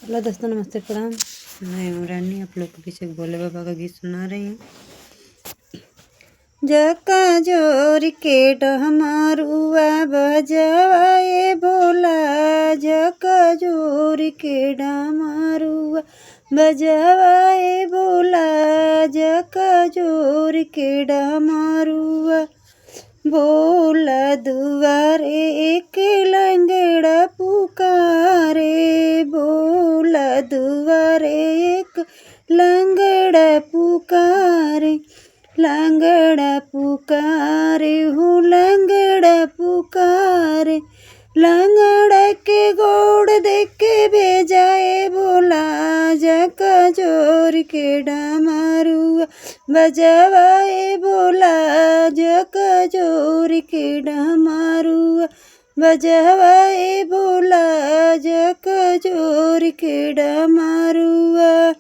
Hello दोस्तों, नमस्ते, प्रणाम। मैं हूँ रानी, आप लोग के पीछे भोले बाबा का गीत सुना रही हूँ। जका जोर के डमरुआ बजाए भोला, जका जोर के डमरुआ बजाए भोला, जका जोर के डमरुआ। भोला दुआरे एक लंगड़ा पुकारे, भोला दुआरे एक लंगड़ा पुकारे, लंगड़ा पुकारे हूँ, लंगड़ा पुकारे। लंगड़ा के गोड़ देख के भेजाए भोला, जका जोर के डमरुआ बजाए भोला, जका जोर के डमरुआ बजाए भोला, जका जोर के डमरुआ।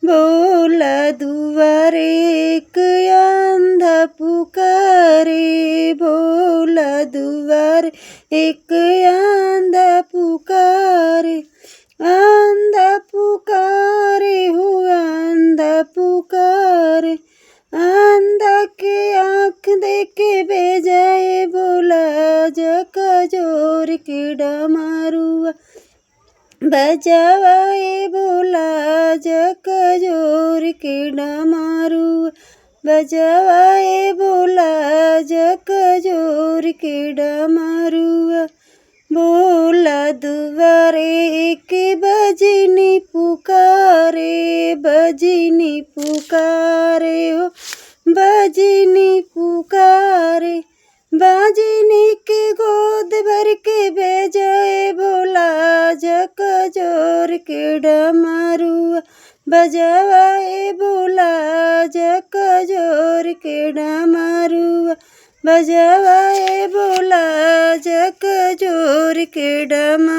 भोला दुआरे एक अंधा पुकारे, भोला दुआरे एक अंधा पुकारे, अंधा पुकारे हो, अंधा पुकारे। अंधा के आँख देके भेजाए भोला, जका जोर के डमरुआ बजाए भोला, जका जोर के डमरुआ बजाए भोला, जका जोर के डमरुआ। भोला दुआरे एक बजनी पुकारे, बजनी पुकारे हो, बजनी पुकारे। बाजनी के गोद भर के भेजाए भोला, जका जोर के डमरुआ बजाए भोला, जका जोर के डमरुआ बजाए भोला, जका जोर के डमरुआ।